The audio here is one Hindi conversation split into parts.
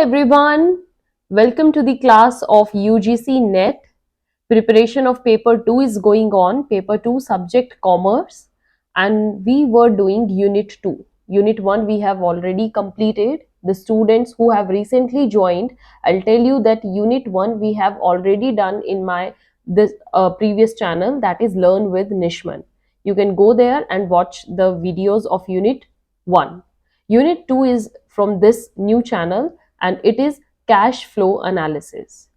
everyone, welcome to the class of UGC NET. Preparation of paper 2 is going on, paper 2 subject commerce, and we were doing unit 2. Unit 1 we have already completed. The students who have recently joined, I'll tell you that unit 1 we have already done in my this previous channel, that is Learn with Nishman. You can go there and watch the videos of unit 1. Unit 2 is from this new channel and it is cash flow analysis.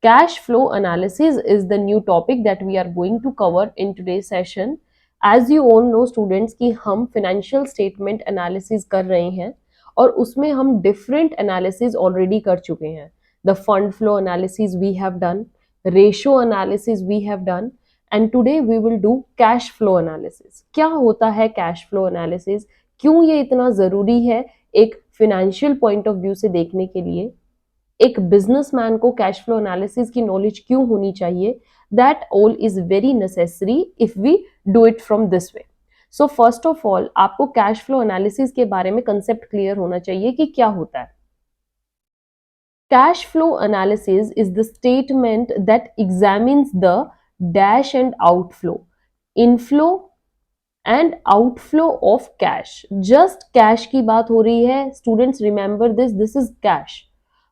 Cash flow analysis is the new topic that we are going to cover in today's session. As you all know students कि हम financial statement analysis कर रहे हैं और उसमें हम different analysis already कर चुके हैं. The fund flow analysis we have done, ratio analysis we have done, and today we will do cash flow analysis. क्या होता है cash flow analysis? क्यों ये इतना जरूरी है एक फिनेंशियल पॉइंट ऑफ व्यू से देखने के लिए? एक बिजनेसमैन को कैश फ्लो एनालिसिस की नॉलेज क्यों होनी चाहिए? That all is very necessary if we do it from this way. So first of all आपको कैश फ्लो एनालिसिस के बारे में कंसेप्ट क्लियर होना चाहिए कि क्या होता है. Cash flow analysis is the statement that examines the dash and outflow, inflow and outflow of cash. Just cash की बात हो रही है students, remember this is cash,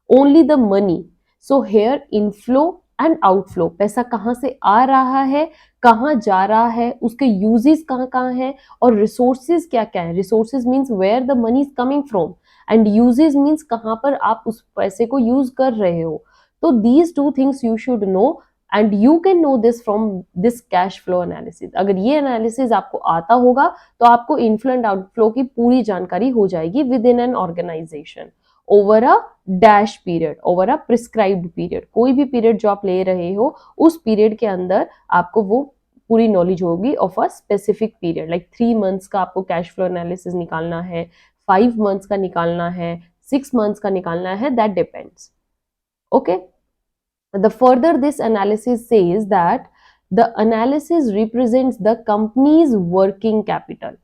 only the money. So here inflow and outflow, पैसा कहाँ से आ रहा है, कहाँ जा रहा है, उसके यूजेस कहाँ कहाँ है, और रिसोर्सेज क्या क्या है. Resources means where the money is coming from, and uses means कहाँ पर आप उस पैसे को यूज कर रहे हो. तो these two things you should know and you can know this from this cash flow analysis. अगर ये एनालिसिस आपको आता होगा तो आपको इनफ्लो एंड आउटफ्लो की पूरी जानकारी हो जाएगी within an organisation over a dash period, over a prescribed period. कोई भी पीरियड जो आप ले रहे हो उस पीरियड के अंदर आपको वो पूरी नॉलेज होगी of a specific period. Like 3 months का आपको कैश फ्लो एनालिसिस निकालना है, 5 months का निकालना है, 6 months का निकालना है, that depends. Okay. The further this analysis says that the analysis represents the company's working capital.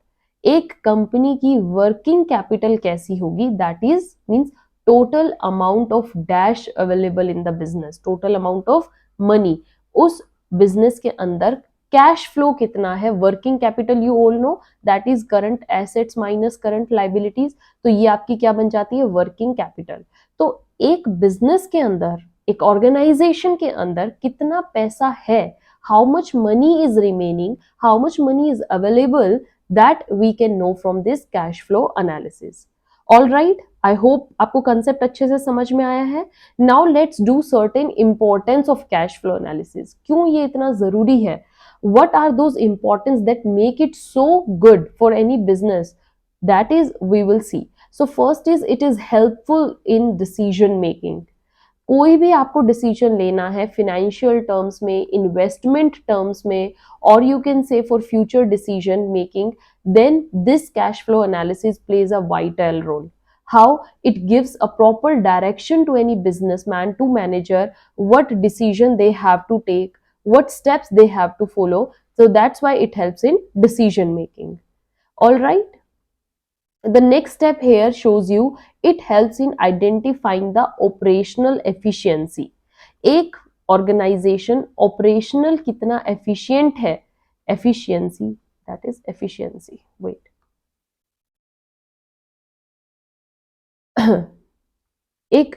एक कंपनी की वर्किंग कैपिटल कैसी होगी? That is means total amount of dash available in the business, total amount of money. उस बिजनेस के अंदर कैश फ्लो कितना है? Working capital you all know that is current assets minus current liabilities. तो ये आपकी क्या बन जाती है? Working capital. तो एक बिजनेस के अंदर, एक ऑर्गेनाइजेशन के अंदर कितना पैसा है, how much money is remaining, how much money is available, that we can know from this cash flow analysis. All right, I hope आपको कंसेप्ट अच्छे से समझ में आया है. Now let's do certain importance of cash flow analysis. क्यों ये इतना जरूरी है? what are those importance that make it so good for any business? That is we will see. So first is it is helpful in decision making. कोई भी आपको डिसीजन लेना है फिनेंशियल टर्म्स में, इन्वेस्टमेंट टर्म्स में, और you can say for future decision making, then this cash flow analysis plays a vital role. How it gives a proper direction to any businessman, to manager, what decision they have to take, what steps they have to follow. So that's why it helps in decision making. All right. The next step here shows you it helps in identifying the operational efficiency. एक organization operational कितना efficient है, efficiency, that is efficiency. Wait. एक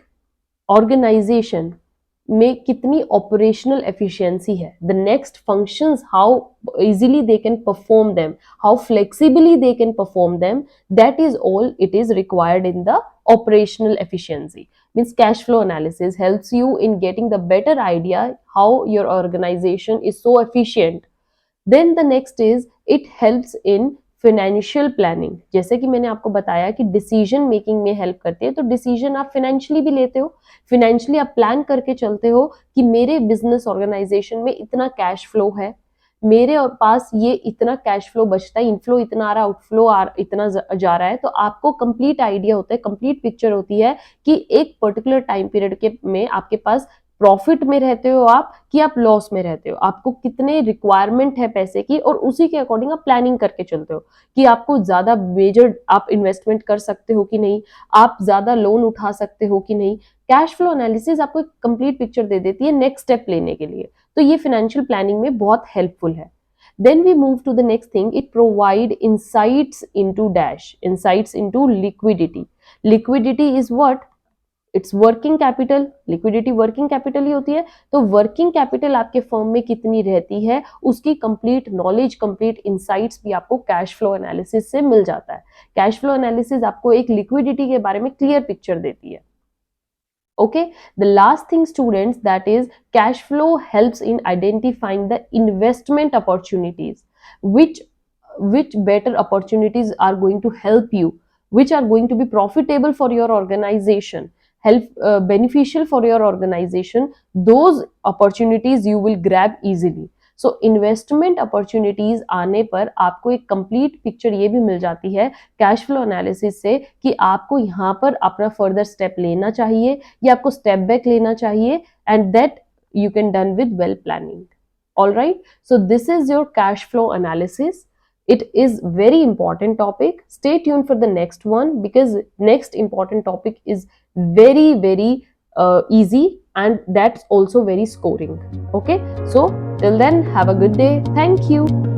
ऑर्गेनाइजेशन में कितनी ऑपरेशनल एफिशिएंसी है, the next functions, how easily they can perform them, how flexibly they can perform them, that is all it is required in the operational efficiency. Means cash flow analysis helps you in getting the better idea how your organization is so efficient. Then the next is it helps in financial planning. जैसे कि मैंने आपको बताया कि डिसीजन मेकिंग में हेल्प करती है, तो डिसीजन आप फाइनेंशियली भी लेते हो, फाइनेंशियली आप प्लान करके चलते हो कि मेरे बिजनेस ऑर्गेनाइजेशन में इतना कैश फ्लो है, मेरे पास ये इतना कैश फ्लो बचता है, इनफ्लो इतना आ रहा है, आउटफ्लो इतना जा रहा है. तो आपको कंप्लीट आइडिया होता है, कंप्लीट पिक्चर होती है कि एक पर्टिकुलर टाइम पीरियड के में आपके पास प्रॉफिट में रहते हो आप कि आप लॉस में रहते हो, आपको कितने रिक्वायरमेंट है पैसे की, और उसी के अकॉर्डिंग आप प्लानिंग करके चलते हो कि आपको ज्यादा मेजर आप इन्वेस्टमेंट कर सकते हो कि नहीं, आप ज्यादा लोन उठा सकते हो कि नहीं। कैश फ्लो एनालिसिस आपको एक कंप्लीट पिक्चर दे देती है नेक्स्ट स्टेप लेने के लिए, तो ये फाइनेंशियल प्लानिंग में बहुत हेल्पफुल है। Then we move to the next thing. It provide insights into dash, insights into liquidity. Liquidity is what? It's working capital. Liquidity working capital ही होती है। तो working capital आपके फर्म में कितनी रहती है उसकी complete knowledge, complete insights भी आपको cash flow analysis से मिल जाता है। cash flow analysis आपको एक liquidity के बारे में clear picture देती है। Okay, the last thing students, that is cash flow helps in identifying the investment opportunities, which better opportunities are going to help you, which are going to be profitable for your organization, help beneficial for your organization. Those opportunities you will grab easily. So investment opportunities आने पर आपको एक कंप्लीट पिक्चर ये भी मिल जाती है कैश फ्लो एनालिसिस से कि आपको यहाँ पर अपना फर्दर स्टेप लेना चाहिए या आपको स्टेप बैक लेना चाहिए, and that you can done with well planning. All right, so this is your cash flow analysis. It is very important topic. Stay tuned for the next one, because next important topic is very easy, and that's also very scoring. Okay, so till then, have a good day. Thank you.